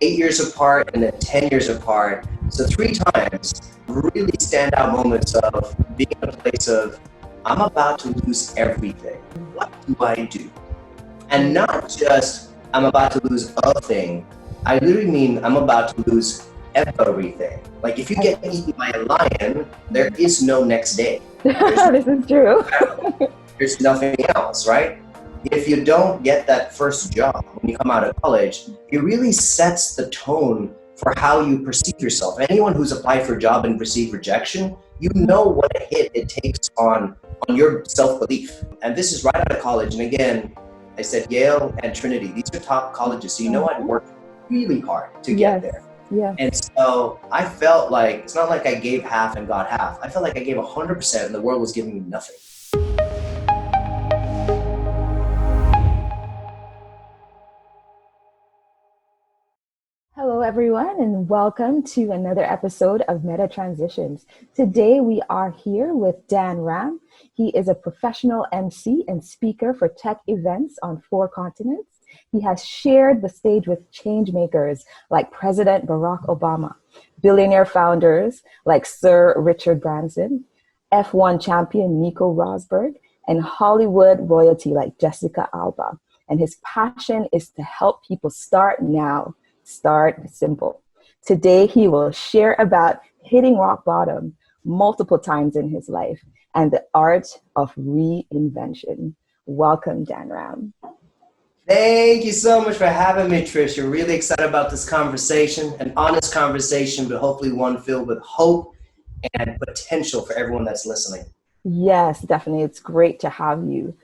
8 years apart and then 10 years apart. So 3 times really standout moments of being in a place of, I'm about to lose everything. What do I do? And not just, I'm about to lose a thing. I literally mean I'm about to lose everything. Like if you get eaten by a lion, there is no next day. This is true. There's nothing else, right? If you don't get that first job when you come out of college, it really sets the tone for how you perceive yourself. Anyone who's applied for a job and received rejection, you know what a hit it takes on your self-belief. And this is right out of college. And again, I said Yale and Trinity, these are top colleges. So you know I'd worked really hard to get there. Yeah. And so I felt like, it's not like I gave half and got half. I felt like I gave 100% and the world was giving me nothing. Hello, everyone, and welcome to another episode of Meta Transitions. Today, we are here with Dan Ram. He is a professional MC and speaker for tech events on 4 continents. He has shared the stage with change makers like President Barack Obama, billionaire founders like Sir Richard Branson, F1 champion Nico Rosberg, and Hollywood royalty like Jessica Alba. And his passion is to help people start now. Start simple. Today, he will share about hitting rock bottom multiple times in his life and the art of reinvention. Welcome, Dan Ram. Thank you so much for having me, Tricia. Really excited about this conversation, an honest conversation, but hopefully one filled with hope and potential for everyone that's listening. Yes, definitely. It's great to have you.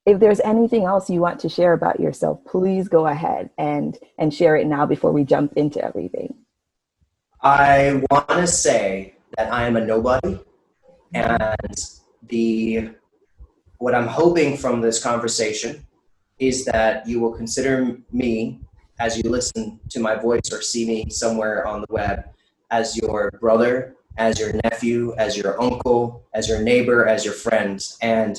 If there's anything else you want to share about yourself, please go ahead and share it now before we jump into everything. I want to say that I am a nobody, and what I'm hoping from this conversation is that you will consider me, as you listen to my voice or see me somewhere on the web, as your brother, as your nephew, as your uncle, as your neighbor, as your friend. And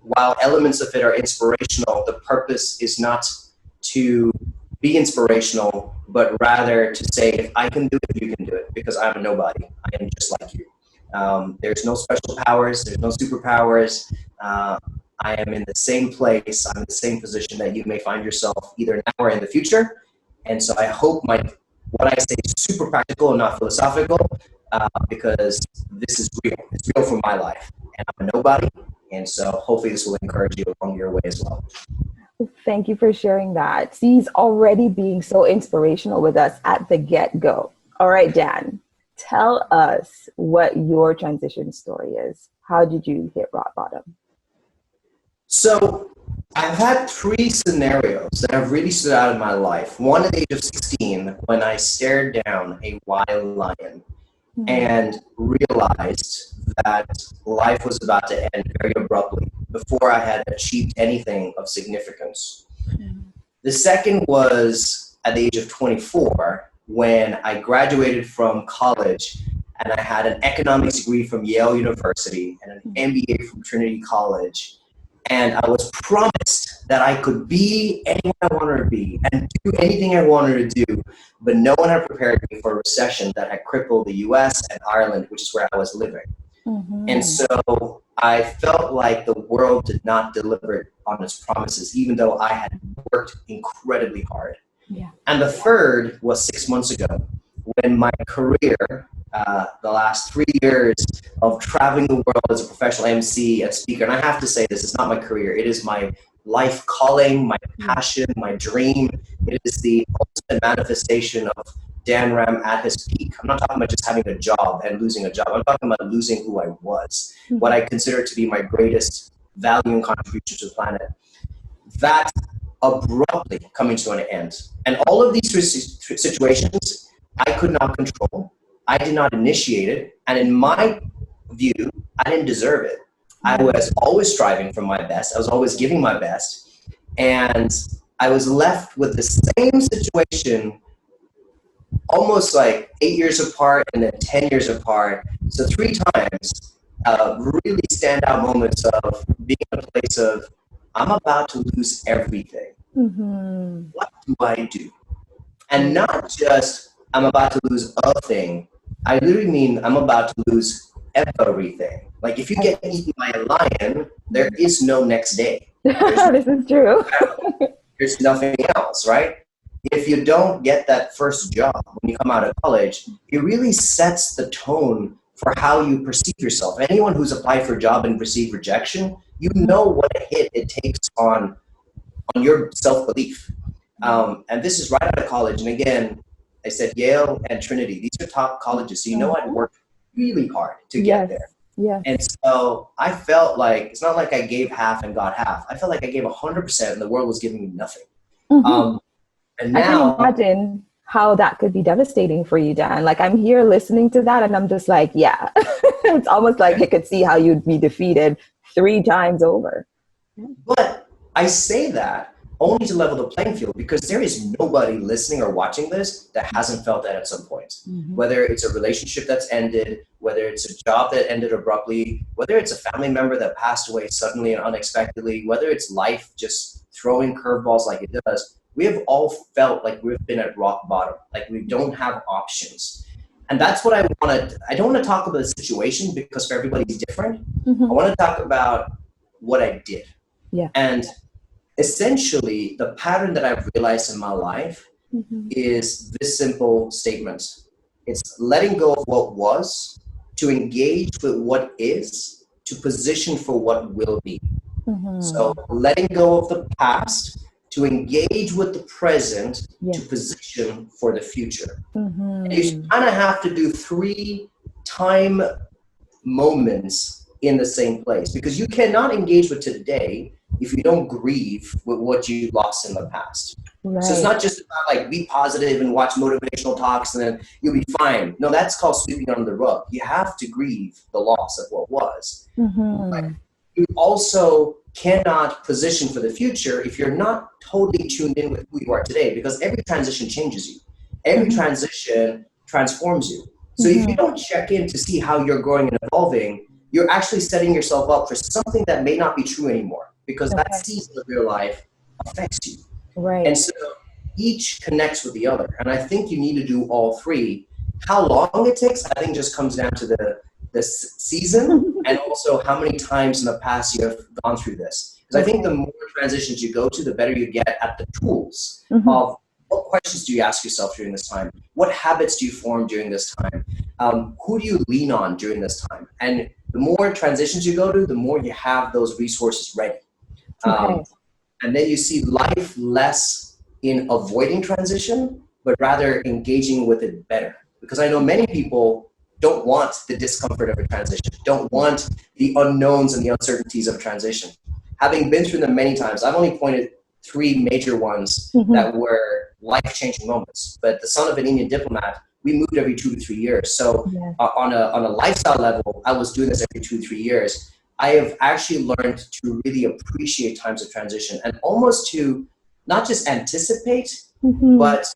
while elements of it are inspirational, the purpose is not to be inspirational, but rather to say, if I can do it, you can do it, because I'm a nobody. I am just like you. There's no special powers. There's no superpowers. I am in the same place. I'm in the same position that you may find yourself either now or in the future. And so I hope what I say is super practical and not philosophical, because this is real. It's real for my life. And I'm a nobody. And so hopefully this will encourage you along your way as well. Thank you for sharing that. He's already being so inspirational with us at the get-go. All right, Dan, tell us what your transition story is. How did you hit rock bottom? So I've had 3 scenarios that have really stood out in my life. One at the age of 16, when I stared down a wild lion and realized that life was about to end very abruptly before I had achieved anything of significance. The second was at the age of 24, when I graduated from college and I had an economics degree from Yale University and an MBA from Trinity College. And I was promised that I could be anyone I wanted to be and do anything I wanted to do, but no one had prepared me for a recession that had crippled the US and Ireland, which is where I was living. And so I felt like the world did not deliver on its promises, even though I had worked incredibly hard. And the third was 6 months ago, when my career, the last 3 years of traveling the world as a professional MC and speaker, and I have to say this, it's not my career, it is my life calling, my passion, my dream. It is the ultimate manifestation of Dan Ram at his peak. I'm not talking about just having a job and losing a job. I'm talking about losing who I was, what I consider to be my greatest value and contribution to the planet. That abruptly coming to an end. And all of these situations, I could not control. I did not initiate it. And in my view, I didn't deserve it. I was always striving for my best. I was always giving my best. And I was left with the same situation almost like 8 years apart and then 10 years apart. So 3 times really standout moments of being in a place of, I'm about to lose everything. What do I do? And not just I'm about to lose a thing. I literally mean I'm about to lose everything. Like if you get eaten by a lion, there is no next day. This is true. There's nothing else, right? If you don't get that first job when you come out of college, it really sets the tone for how you perceive yourself. Anyone who's applied for a job and received rejection, you know what a hit it takes on your self-belief. And this is right out of college. And again, I said Yale and Trinity. These are top colleges. So you know I'd worked really hard to get there. Yeah. And so I felt like, it's not like I gave half and got half. I felt like I gave 100% and the world was giving me nothing. And now, I can imagine how that could be devastating for you, Dan. Like I'm here listening to that and I'm just like, yeah, it's almost like I could see how you'd be defeated 3 times over. But I say that only to level the playing field because there is nobody listening or watching this that hasn't felt that at some point. Whether it's a relationship that's ended, whether it's a job that ended abruptly, whether it's a family member that passed away suddenly and unexpectedly, whether it's life just throwing curveballs like it does, we have all felt like we've been at rock bottom, like we don't have options. And that's what I don't want to talk about the situation because for everybody's different. I want to talk about what I did. Yeah. And essentially, the pattern that I've realized in my life is this simple statement. It's letting go of what was to engage with what is to position for what will be. So letting go of the past to engage with the present to position for the future. And you kind of have to do 3 time moments in the same place because you cannot engage with today if you don't grieve with what you lost in the past. Right. So it's not just about like be positive and watch motivational talks and then you'll be fine. No, that's called sweeping under the rug. You have to grieve the loss of what was. But you also cannot position for the future if you're not totally tuned in with who you are today because every transition changes you. Every transition transforms you. So if you don't check in to see how you're growing and evolving, you're actually setting yourself up for something that may not be true anymore because that season of your life affects you. Right. And so each connects with the other. And I think you need to do all 3. How long it takes, I think just comes down to the season and also how many times in the past you have gone through this. Because I think the more transitions you go to, the better you get at the tools of what questions do you ask yourself during this time? What habits do you form during this time? Who do you lean on during this time? And the more transitions you go to, the more you have those resources ready. And then you see life less in avoiding transition, but rather engaging with it better. Because I know many people don't want the discomfort of a transition, don't want the unknowns and the uncertainties of a transition. Having been through them many times, I've only pointed 3 major ones that were life-changing moments. But the son of an Indian diplomat, we moved every 2 to 3 years. So on a lifestyle level, I was doing this every 2 to 3 years. I have actually learned to really appreciate times of transition and almost to not just anticipate, but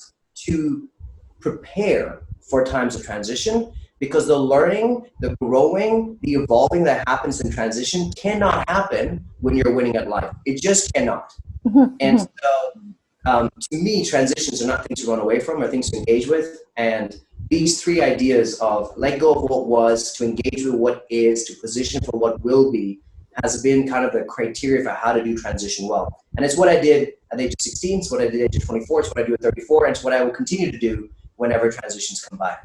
to prepare for times of transition because the learning, the growing, the evolving that happens in transition cannot happen when you're winning at life. It just cannot. And so to me, transitions are not things to run away from, or things to engage with. And these 3 ideas of let go of what was, to engage with what is, to position for what will be, has been kind of the criteria for how to do transition well. And it's what I did at the age of 16, it's what I did at the age of 24, it's what I do at 34, and it's what I will continue to do whenever transitions come by.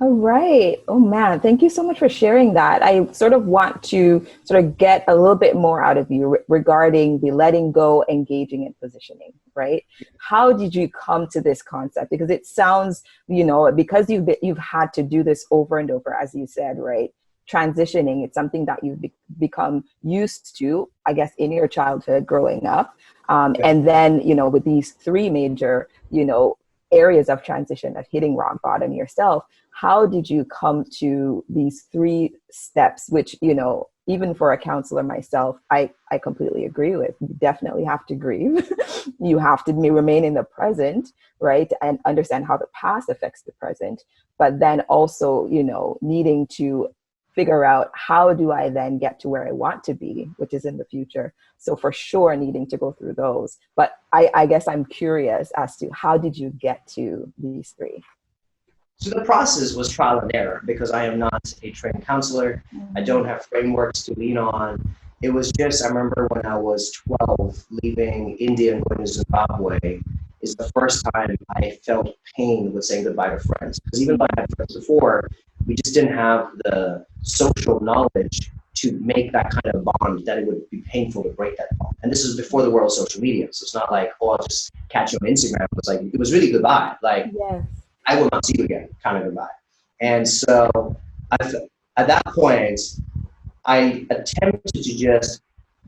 All right. Oh man, thank you so much for sharing that. I sort of want to sort of get a little bit more out of you regarding the letting go, engaging, and positioning, right? How did you come to this concept? Because it sounds, because you've had to do this over and over, as you said, right? Transitioning, it's something that you've become used to, I guess, in your childhood growing up. And then, with these 3 major, areas of transition of hitting rock bottom yourself, how did you come to these 3 steps, which, even for a counselor myself, I completely agree with. You definitely have to grieve. You have to remain in the present, right? And understand how the past affects the present. But then also, needing to figure out how do I then get to where I want to be, which is in the future. So for sure needing to go through those. But I guess I'm curious as to how did you get to these three? So the process was trial and error because I am not a trained counselor. I don't have frameworks to lean on. It was just, I remember when I was 12, leaving India and going to Zimbabwe is the first time I felt pain with saying goodbye to friends. Because even though I had friends before, we just didn't have the social knowledge to make that kind of bond that it would be painful to break that bond. And this is before the world of social media. So it's not like, oh, I'll just catch you on Instagram. It was like, it was really goodbye. Like, Yes. I will not see you again, kind of goodbye. And so at that point, I attempted to just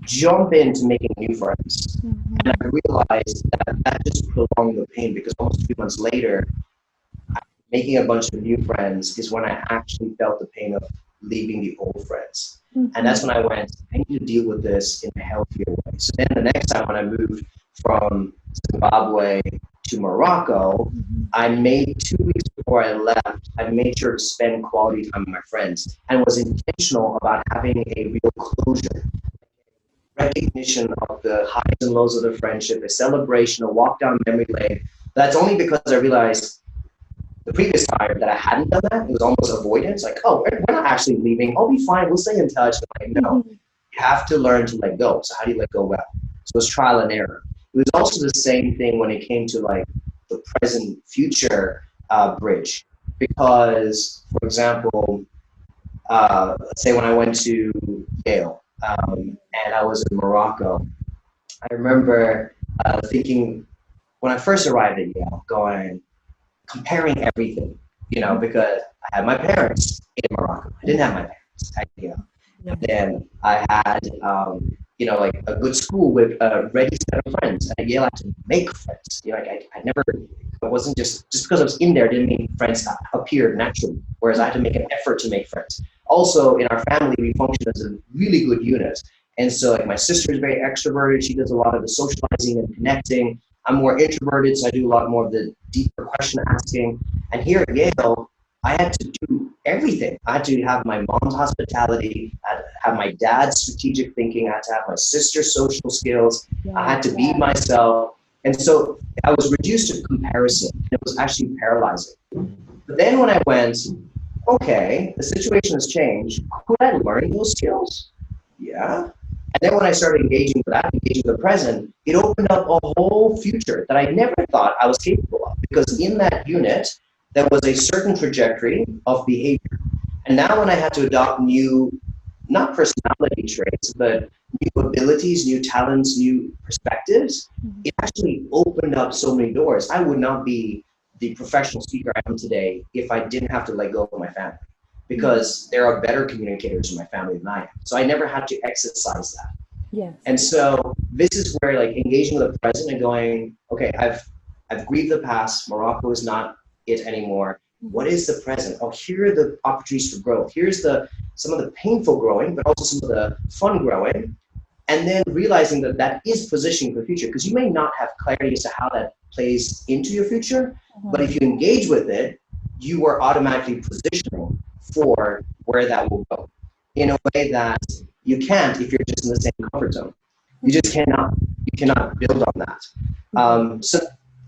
jump into making new friends. And I realized that that just prolonged the pain because almost 2 months later, making a bunch of new friends is when I actually felt the pain of leaving the old friends. And that's when I went, I need to deal with this in a healthier way. So then the next time when I moved from Zimbabwe to Morocco, I made 2 weeks before I left, I made sure to spend quality time with my friends and was intentional about having a real closure, recognition of the highs and lows of the friendship, a celebration, a walk down memory lane. That's only because I realized the previous time that I hadn't done that, it was almost avoidance. Like, oh, we're not actually leaving. I'll be fine. We'll stay in touch. Like, no, you have to learn to let go. So how do you let go well? So it was trial and error. It was also the same thing when it came to like the present future bridge. Because, for example, let's say when I went to Yale and I was in Morocco, I remember thinking when I first arrived at Yale, comparing everything, because I had my parents in Morocco. I didn't have my parents at Yale. And then I had, like a good school with a ready set of friends. At Yale, I had to make friends. I wasn't just because I was in there didn't mean friends appeared naturally. Whereas I had to make an effort to make friends. Also, in our family, we function as a really good unit. And so, like, my sister is very extroverted. She does a lot of the socializing and connecting. I'm more introverted, so I do a lot more of the deeper question asking. And here at Yale, I had to do everything. I had to have my mom's hospitality, I had to have my dad's strategic thinking, I had to have my sister's social skills, I had to be myself. And so I was reduced to comparison. It was actually paralyzing. But then when I went, okay, the situation has changed, could I learn those skills? Yeah. And then when I started engaging with the present, it opened up a whole future that I never thought I was capable of. Because in that unit, there was a certain trajectory of behavior. And now when I had to adopt new, not personality traits, but new abilities, new talents, new perspectives, it actually opened up so many doors. I would not be the professional speaker I am today if I didn't have to let go of my family. Because there are better communicators in my family than I am. So I never had to exercise that. Yes. And so this is where like engaging with the present and going, okay, I've grieved the past. Morocco is not it anymore. What is the present? Oh, here are the opportunities for growth. Here's some of the painful growing, but also some of the fun growing. And then realizing that that is positioning for the future, because you may not have clarity as to how that plays into your future, but if you engage with it, you are automatically positioning for where that will go in a way that you can't if you're just in the same comfort zone. You just cannot build on that. So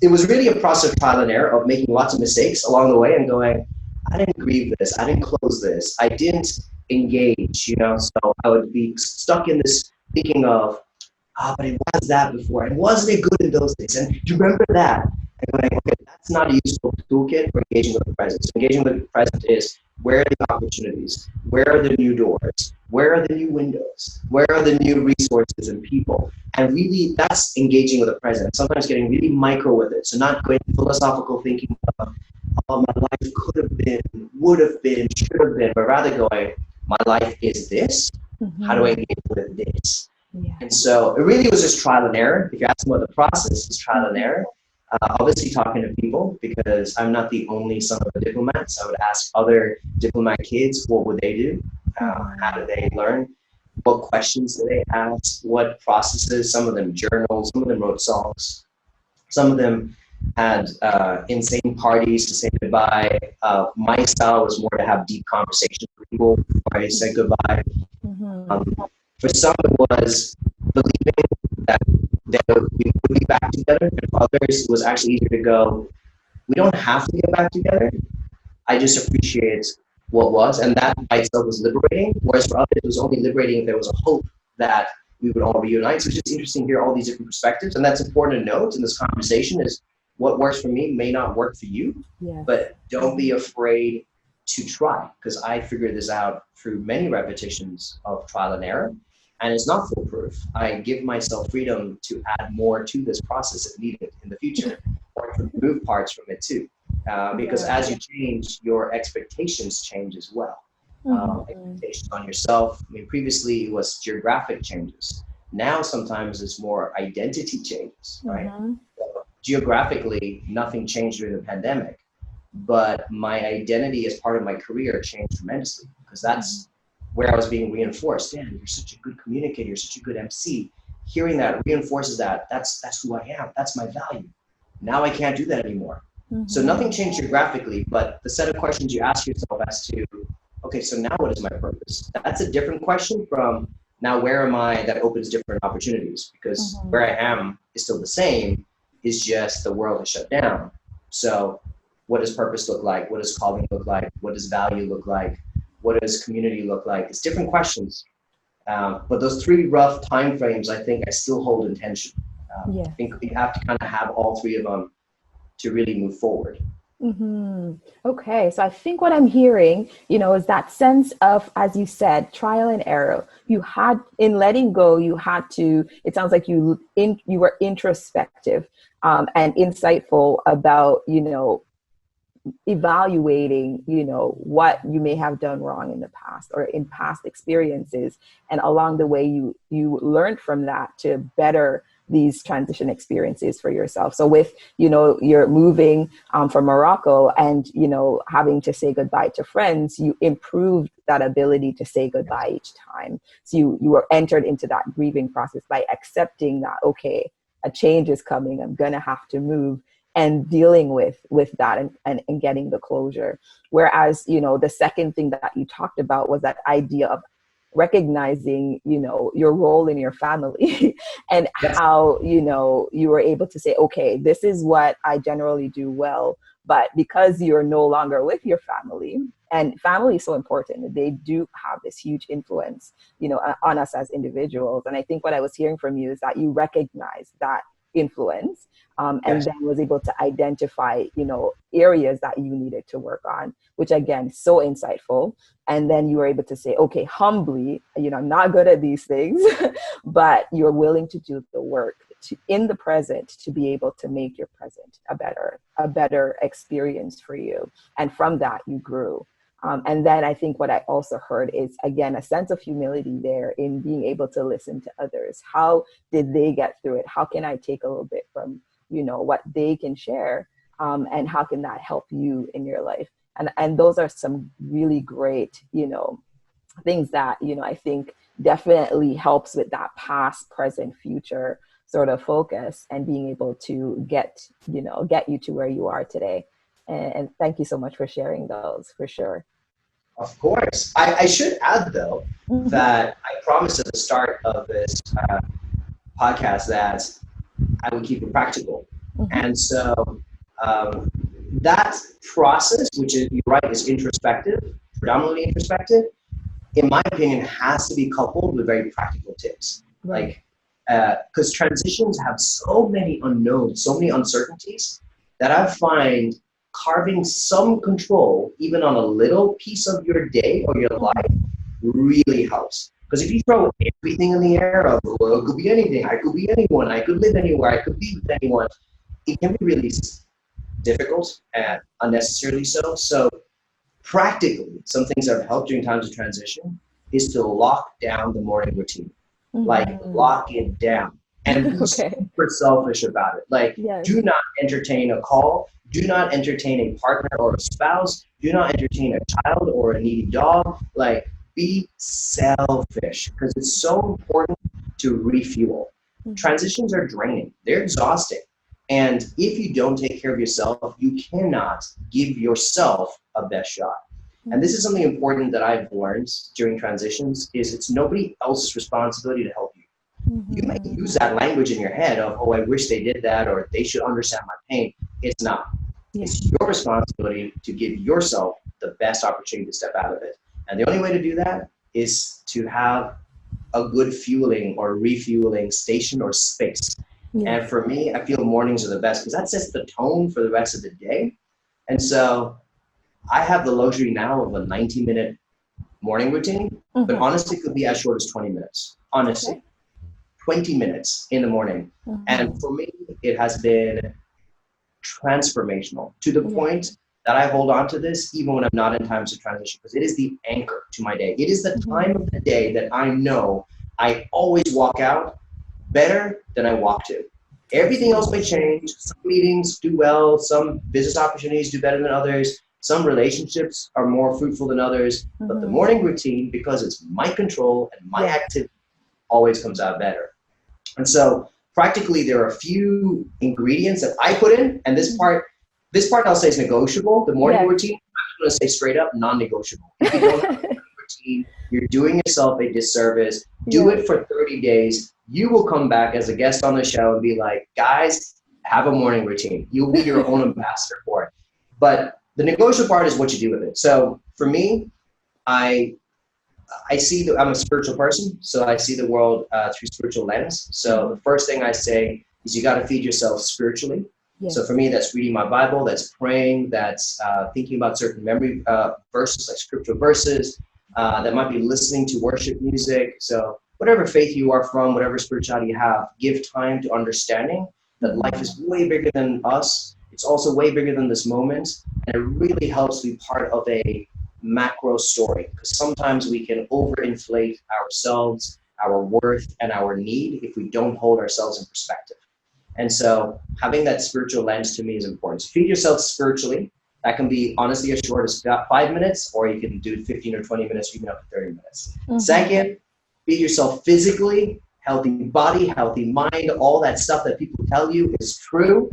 it was really a process of trial and error of making lots of mistakes along the way and going, I didn't grieve this, I didn't close this, I didn't engage, so I would be stuck in this thinking of, but it was that before, and wasn't it good in those days, and do you remember that? And going, okay, that's not a useful toolkit for engaging with the present. So engaging with the present is, where are the opportunities? Where are the new doors? Where are the new windows? Where are the new resources and people? And really, that's engaging with the present. Sometimes getting really micro with it. So not going philosophical thinking of, oh, my life could have been, would have been, should have been, but rather going, my life is this. How do I engage with this? Yeah. And so it really was just trial and error. If you ask me what the process is, trial and error. Obviously talking to people, because I'm not the only son of a diplomat. So I would ask other diplomat kids, what would they do? How do they learn? What questions do they ask? What processes? Some of them journaled, some of them wrote songs. Some of them had insane parties to say goodbye. My style was more to have deep conversations with people before I said goodbye. Mm-hmm. For some, it was believing that we would be back together. And for others, it was actually easier to go, we don't have to get back together. I just appreciate what was, and that by itself was liberating. Whereas for others, it was only liberating if there was a hope that we would all reunite. So it's just interesting to hear all these different perspectives, and that's important to note in this conversation is what works for me may not work for you, Yes. but don't be afraid to try, because I figured this out through many repetitions of trial and error, and it's not foolproof. I give myself freedom to add more to this process if needed in the future, or to remove parts from it too. Because as you change, your expectations change as well. Expectations on yourself. I mean, previously it was geographic changes. Now sometimes it's more identity changes, right? So geographically, nothing changed during the pandemic, but my identity as part of my career changed tremendously because that's where I was being reinforced. Dan, you're such a good communicator. You're such a good MC. Hearing that reinforces that. That's who I am. That's my value. Now I can't do that anymore. So nothing changed geographically, but the set of questions you ask yourself as to, okay, so now what is my purpose? That's a different question from now where am I that opens different opportunities, because where I am is still the same, it's just the world has shut down. So what does purpose look like? What does calling look like? What does value look like? What does community look like? It's different questions. But those three rough time frames, I think I still hold in tension. I think we have to kind of have all three of them to really move forward. Okay, so I think what I'm hearing, is that sense of, as you said, trial and error. You had, in letting go, you had to. It sounds like you were introspective and insightful about, evaluating, what you may have done wrong in the past or in past experiences, and along the way, you learned from that to better these transition experiences for yourself. So with, you're moving from Morocco and, having to say goodbye to friends, you improved that ability to say goodbye each time. So you were entered into that grieving process by accepting that, okay, a change is coming, I'm going to have to move, and dealing with that and getting the closure. Whereas, the second thing that you talked about was that idea of recognizing, your role in your family and how, you were able to say, okay, this is what I generally do well, but because you're no longer with your family, and family is so important, they do have this huge influence, on us as individuals. And I think what I was hearing from you is that you recognize that influence, and then was able to identify, areas that you needed to work on, which again, so insightful. And then you were able to say, okay, humbly, I'm not good at these things, but you're willing to do the work in the present to be able to make your present a better experience for you. And from that, you grew. And then I think what I also heard is, again, a sense of humility there in being able to listen to others. How did they get through it? How can I take a little bit from, what they can share? And how can that help you in your life? And those are some really great, things that, I think definitely helps with that past, present, future sort of focus and being able to get you to where you are today. And thank you so much for sharing those, for sure. Of course. I should add, though, that I promised at the start of this podcast that I would keep it practical. And so that process, which is, you're right, is introspective, predominantly introspective, in my opinion, has to be coupled with very practical tips. Right. Like, because transitions have so many unknowns, so many uncertainties, that I find carving some control, even on a little piece of your day or your life, really helps. Because if you throw everything in the air of, well, it could be anything, I could be anyone, I could live anywhere, I could be with anyone, it can be really difficult and unnecessarily so. So practically, some things that have helped during times of transition is to lock down the morning routine. Like, lock it down and be super selfish about it. Like, do not entertain a call. Do not entertain a partner or a spouse. Do not entertain a child or a needy dog. Like, be selfish, because it's so important to refuel. Transitions are draining. They're exhausting. And if you don't take care of yourself, you cannot give yourself a best shot. And this is something important that I've learned during transitions is it's nobody else's responsibility to help you. You may use that language in your head of, oh, I wish they did that, or they should understand my pain. It's not. It's your responsibility to give yourself the best opportunity to step out of it. And the only way to do that is to have a good fueling or refueling station or space. And for me, I feel mornings are the best because that sets the tone for the rest of the day. And so I have the luxury now of a 90-minute morning routine, but honestly, it could be as short as 20 minutes. Honestly, 20 minutes in the morning. And for me, it has been transformational to the point that I hold on to this even when I'm not in times of transition, because it is the anchor to my day. It is the time of the day that I know I always walk out better than I walk to. Everything else may change. Some meetings do well, some business opportunities do better than others, some relationships are more fruitful than others, but the morning routine, because it's my control and my activity, always comes out better. And so practically there are a few ingredients that I put in, and this part I'll say is negotiable. The morning routine, I'm going to say straight up, non-negotiable. If you don't have a morning routine, you're doing yourself a disservice. Do it for 30 days. You will come back as a guest on the show and be like, guys, have a morning routine. You'll be your own ambassador for it. But the negotiable part is what you do with it. So for me, I see that I'm a spiritual person, so I see the world through spiritual lens. So the first thing I say is you got to feed yourself spiritually. So for me, that's reading my Bible, that's praying, that's thinking about certain memory verses, like scriptural verses, that might be listening to worship music. So whatever faith you are from, whatever spirituality you have, give time to understanding that life is way bigger than us. It's also way bigger than this moment. And it really helps be part of a macro story, because sometimes we can overinflate ourselves, our worth, and our need if we don't hold ourselves in perspective. And so having that spiritual lens to me is important. So feed yourself spiritually. That can be honestly as short as 5 minutes, or you can do 15 or 20 minutes, even up to 30 minutes. Second, feed yourself physically, healthy body, healthy mind, all that stuff that people tell you is true.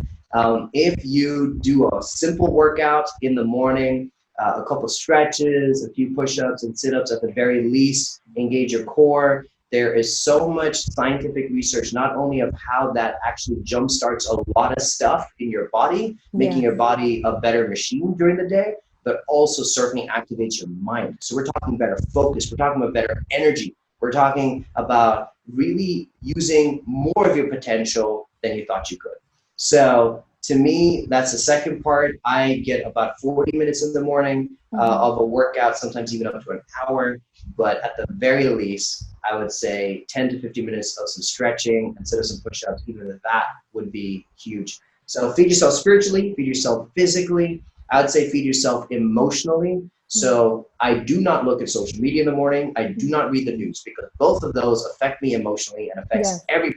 If you do a simple workout in the morning, a couple stretches, a few push-ups and sit-ups at the very least, engage your core. There is so much scientific research, not only of how that actually jumpstarts a lot of stuff in your body, making your body a better machine during the day, but also certainly activates your mind. So we're talking better focus. We're talking about better energy. We're talking about really using more of your potential than you thought you could. So to me, that's the second part. I get about 40 minutes in the morning of a workout, sometimes even up to an hour. But at the very least, I would say 10 to 15 minutes of some stretching instead of some push-ups. Even that would be huge. So feed yourself spiritually, feed yourself physically. I would say feed yourself emotionally. So I do not look at social media in the morning. I do not read the news, because both of those affect me emotionally and affects everybody.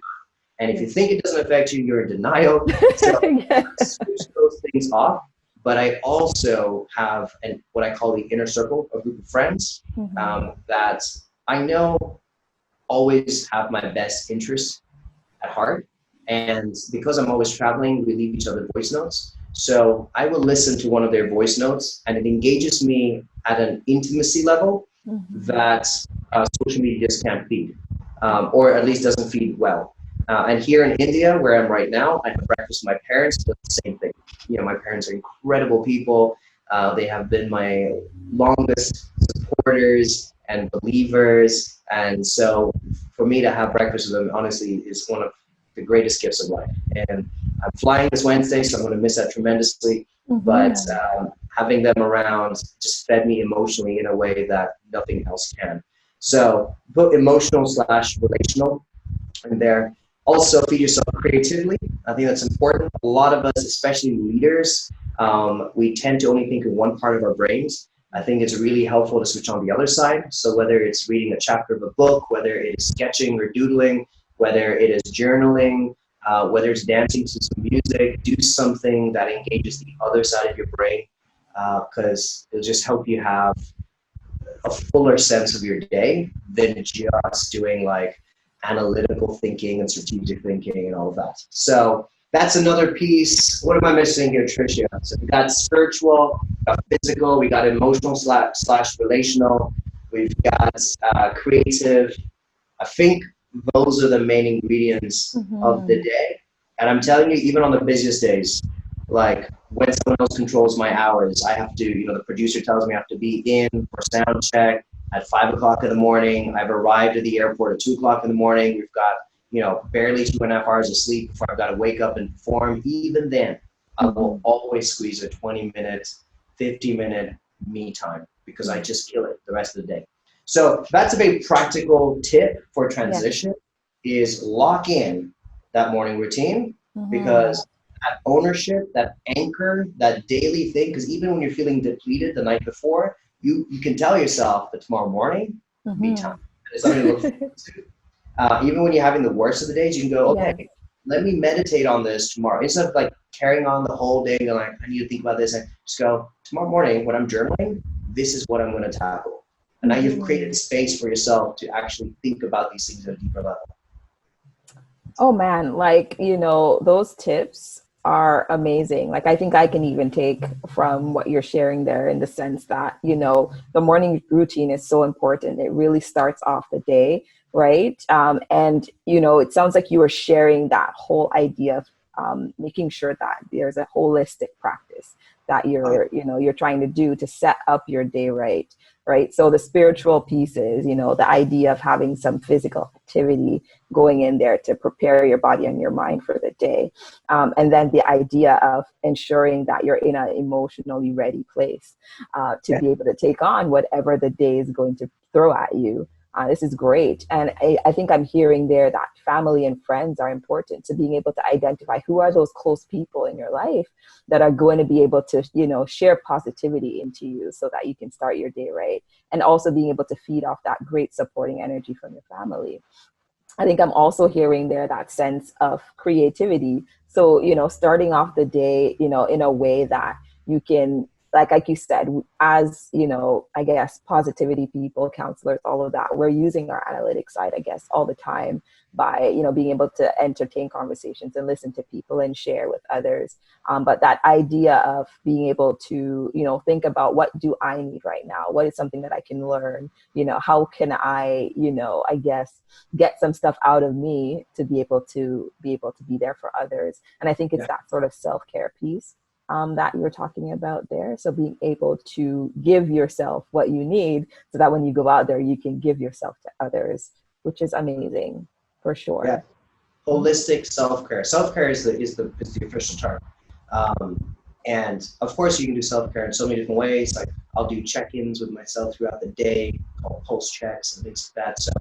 And if you think it doesn't affect you, you're in denial. So switch those things off. But I also have what I call the inner circle, a group of friends that I know always have my best interests at heart. And because I'm always traveling, we leave each other voice notes. So I will listen to one of their voice notes, and it engages me at an intimacy level that social media just can't feed, or at least doesn't feed well. And here in India, where I'm right now, I have breakfast with my parents, but the same thing. You know, my parents are incredible people. They have been my longest supporters and believers. And so for me to have breakfast with them, honestly, is one of the greatest gifts of life. And I'm flying this Wednesday, so I'm going to miss that tremendously. But having them around just fed me emotionally in a way that nothing else can. So put emotional / relational in there. Also, feed yourself creatively. I think that's important. A lot of us, especially leaders, we tend to only think of one part of our brains. I think it's really helpful to switch on the other side. So whether it's reading a chapter of a book, whether it is sketching or doodling, whether it is journaling, whether it's dancing to some music, do something that engages the other side of your brain, because it'll just help you have a fuller sense of your day than just doing like analytical thinking and strategic thinking and all of that. So That's another piece. What am I missing here, Tricia? So we got spiritual, we got physical, we got emotional slash relational, we've got creative. I think those are the main ingredients of the day. And I'm telling you, even on the busiest days, like when someone else controls my hours, I have to, the producer tells me I have to be in for sound check at 5 o'clock in the morning. I've arrived at the airport at 2 o'clock in the morning. We've got, barely 2.5 hours of sleep before I've got to wake up and perform. Even then, I will always squeeze a 20-minute, 50-minute me time because I just kill it the rest of the day. So that's a very practical tip for transition is lock in that morning routine because that ownership, that anchor, that daily thing, because even when you're feeling depleted the night before, you can tell yourself that tomorrow morning, me time. And it's something to look forward to. Even when you're having the worst of the days, you can go, okay, let me meditate on this tomorrow. Instead of like carrying on the whole day and like, I need to think about this, and just go, tomorrow morning when I'm journaling, this is what I'm going to tackle. And now you've created space for yourself to actually think about these things at a deeper level. Oh man, those tips are amazing. Like I think I can even take from what you're sharing there in the sense that, the morning routine is so important. It really starts off the day, right? And, it sounds like you were sharing that whole idea of making sure that there's a holistic practice that you're trying to do to set up your day right? So the spiritual pieces, the idea of having some physical activity going in there to prepare your body and your mind for the day. And then the idea of ensuring that you're in an emotionally ready place to be able to take on whatever the day is going to throw at you. This is great. And I think I'm hearing there that family and friends are important to being able to identify who are those close people in your life that are going to be able to, share positivity into you so that you can start your day right. And also being able to feed off that great supporting energy from your family. I think I'm also hearing there that sense of creativity. So, starting off the day, in a way that you can, like you said, as, I guess, positivity people, counselors, all of that, we're using our analytic side, I guess, all the time by, being able to entertain conversations and listen to people and share with others. But that idea of being able to, think about what do I need right now? What is something that I can learn? How can I, I guess, get some stuff out of me to be able to be there for others. And I think it's that sort of self-care piece that you're talking about there. So being able to give yourself what you need so that when you go out there, you can give yourself to others, which is amazing for sure. Yeah. Holistic self-care. Self-care is the official term. And of course you can do self-care in so many different ways. Like I'll do check-ins with myself throughout the day, called pulse checks and things like that. So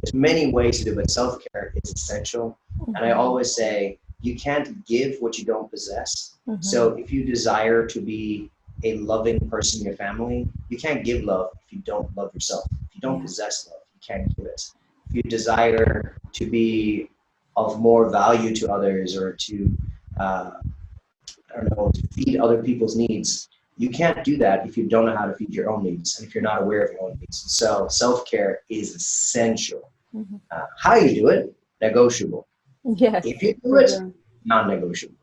there's many ways to do it, but self-care is essential. And I always say, you can't give what you don't possess. So if you desire to be a loving person in your family, you can't give love if you don't love yourself. If you don't possess love, you can't give it. If you desire to be of more value to others or to, to feed other people's needs, you can't do that if you don't know how to feed your own needs and if you're not aware of your own needs. So self-care is essential. How you do it, negotiable. Yes. If you do it, non-negotiable.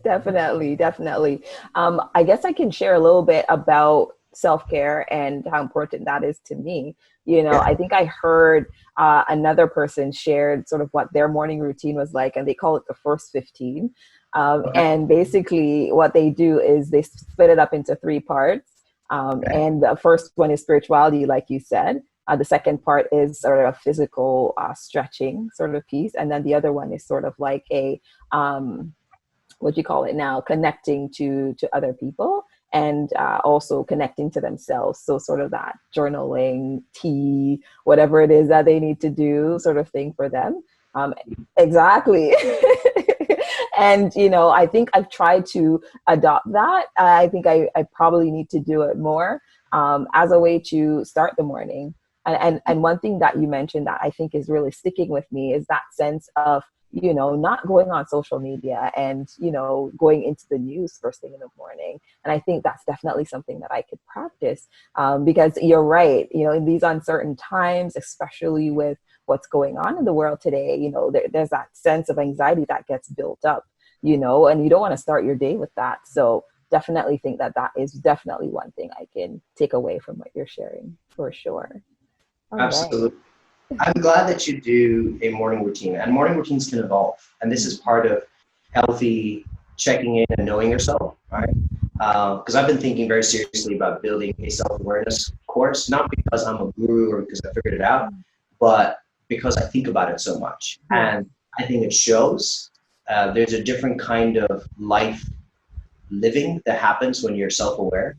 Definitely. I guess I can share a little bit about self-care and how important that is to me. I think I heard another person shared sort of what their morning routine was like, and they call it the first 15. And basically what they do is they split it up into 3 parts. And the first one is spirituality, like you said. The second part is sort of a physical stretching sort of piece. And then the other one is sort of like a, what do you call it now, connecting to other people and also connecting to themselves. So sort of that journaling, tea, whatever it is that they need to do sort of thing for them. Exactly. And, I think I've tried to adopt that. I think I probably need to do it more as a way to start the morning. And one thing that you mentioned that I think is really sticking with me is that sense of, not going on social media and, going into the news first thing in the morning. And I think that's definitely something that I could practice because you're right, in these uncertain times, especially with what's going on in the world today, there's that sense of anxiety that gets built up, and you don't want to start your day with that. So definitely think that is definitely one thing I can take away from what you're sharing, for sure. All Absolutely. right. I'm glad that you do a morning routine, and morning routines can evolve. And this is part of healthy checking in and knowing yourself, right? Because I've been thinking very seriously about building a self-awareness course, not because I'm a guru or because I figured it out, but because I think about it so much. And I think it shows there's a different kind of life living that happens when you're self-aware.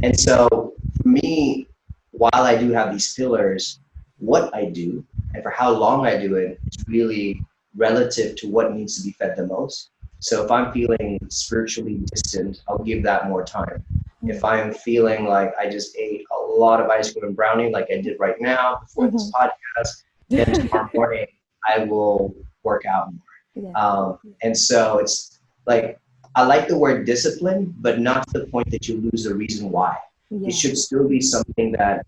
And so for me, while I do have these pillars, what I do and for how long I do it is really relative to what needs to be fed the most. So if I'm feeling spiritually distant, I'll give that more time. If I'm feeling like I just ate a lot of ice cream and brownie like I did right now before this podcast, then tomorrow morning I will work out more. And so it's like, I like the word discipline, but not to the point that you lose the reason why. It should still be something that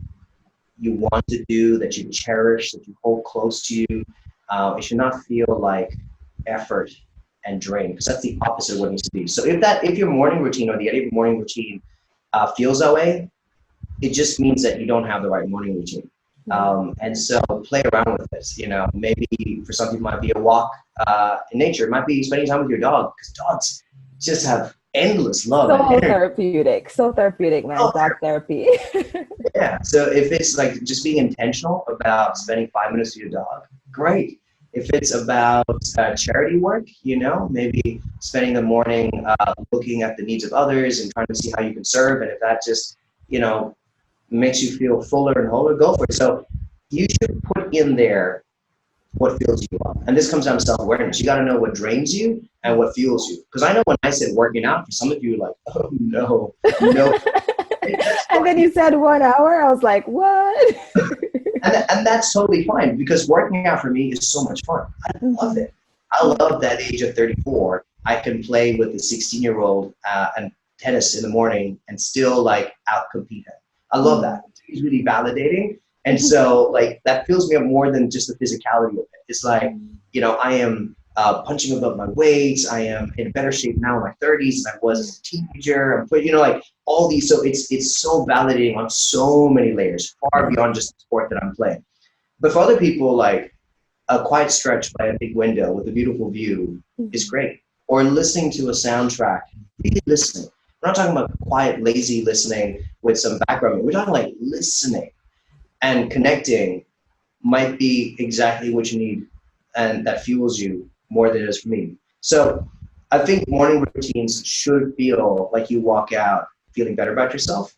you want to do, that you cherish, that you hold close to you. It should not feel like effort and drain, because that's the opposite of what it needs to be. So if your morning routine or the idea of your morning routine feels that way, it just means that you don't have the right morning routine. And so play around with this. Maybe for some people it might be a walk in nature. It might be spending time with your dog, because dogs just have endless love and energy. So therapeutic, man. Dog therapy. Yeah. So if it's like just being intentional about spending 5 minutes with your dog, great. If it's about charity work, maybe spending the morning looking at the needs of others and trying to see how you can serve. And if that just, makes you feel fuller and wholer, go for it. So you should put in there what fills you up. And this comes down to self-awareness. You got to know what drains you and what fuels you. Because I know when I said working out, for some of you, like, oh, no. And then you said 1 hour. I was like, what? and that's totally fine, because working out for me is so much fun. I love it. I love that age of 34. I can play with the 16-year-old and tennis in the morning and still like out-compete him. I love that. It's really validating. And so like that fills me up more than just the physicality of it. It's like, I am punching above my weight. I am in better shape now in my 30s than I was as a teenager. Like all these. So it's so validating on so many layers, far beyond just the sport that I'm playing. But for other people, like a quiet stretch by a big window with a beautiful view is great. Or listening to a soundtrack, really listening. We're not talking about quiet, lazy listening with some background. We're talking like listening and connecting might be exactly what you need, and that fuels you more than it is for me. So I think morning routines should feel like you walk out feeling better about yourself.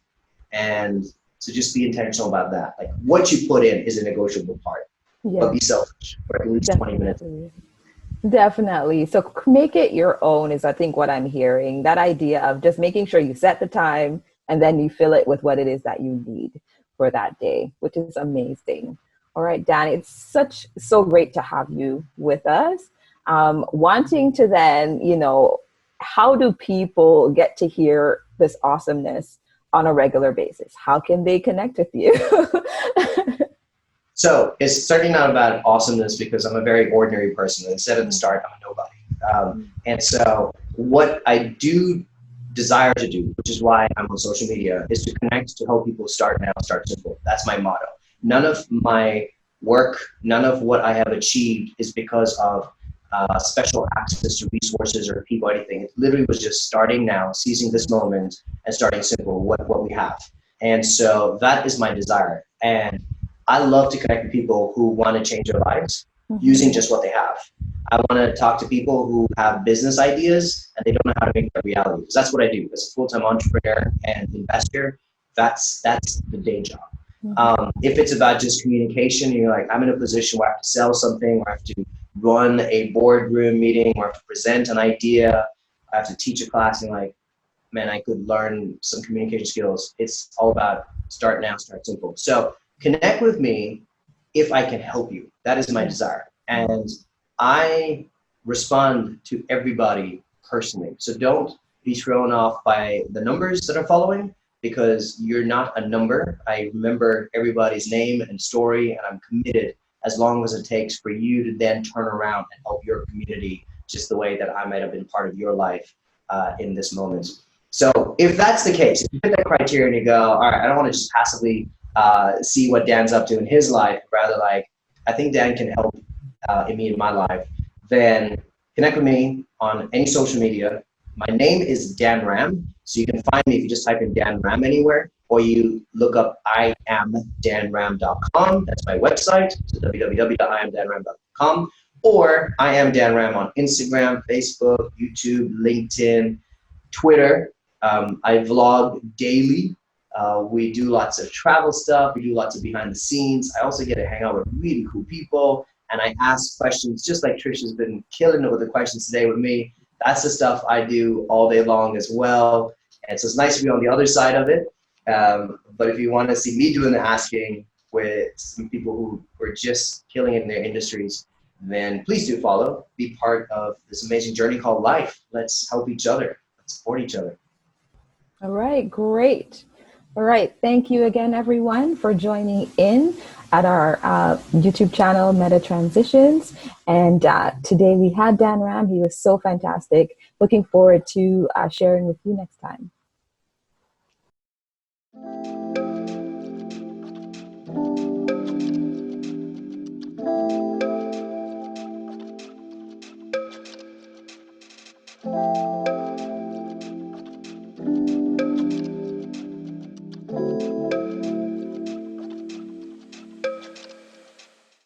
And so just be intentional about that. Like what you put in is a negotiable part, but be selfish for at least 20 minutes. Definitely. So make it your own is, I think, what I'm hearing. That idea of just making sure you set the time and then you fill it with what it is that you need for that day, which is amazing. All right, Dan, it's so great to have you with us. Wanting to then, how do people get to hear this awesomeness on a regular basis? How can they connect with you? So it's certainly not about awesomeness, because I'm a very ordinary person. And said at the start, I'm a nobody. And so what I do desire to do, which is why I'm on social media, is to connect, to help people start now, start simple. That's my motto. None of my work, none of what I have achieved is because of special access to resources or people, anything. It literally was just starting now, seizing this moment, and starting simple, what we have. And so that is my desire. And I love to connect with people who want to change their lives using just what they have. I want to talk to people who have business ideas and they don't know how to make that reality. Because that's what I do as a full-time entrepreneur and investor. That's the day job. If it's about just communication, you're like, I'm in a position where I have to sell something, or I have to run a boardroom meeting, or I have to present an idea, I have to teach a class, and like, man, I could learn some communication skills. It's all about start now, start simple. So connect with me if I can help you. That is my desire. And I respond to everybody personally. So don't be thrown off by the numbers that are following, because you're not a number. I remember everybody's name and story, and I'm committed as long as it takes for you to then turn around and help your community just the way that I might have been part of your life in this moment. So if that's the case, if you fit that criteria and you go, all right, I don't want to just passively see what Dan's up to in his life, rather like, I think Dan can help me in my life, then connect with me on any social media. My name is Dan Ram, so you can find me if you just type in Dan Ram anywhere, or you look up iamdanram.com. That's my website, so www.iamdanram.com, or I am Dan Ram on Instagram, Facebook, YouTube, LinkedIn, Twitter. I vlog daily. We do lots of travel stuff. We do lots of behind the scenes. I also get to hang out with really cool people, and I ask questions just like Tricia's been killing it with the questions today with me. That's the stuff I do all day long as well. And so it's nice to be on the other side of it. But if you want to see me doing the asking with some people who are just killing it in their industries, then please do follow. Be part of this amazing journey called life. Let's help each other. Let's support each other. All right, great. All right, thank you again, everyone, for joining in at our YouTube channel, Meta Transitions. And today we had Dan Ram. He was so fantastic. Looking forward to sharing with you next time.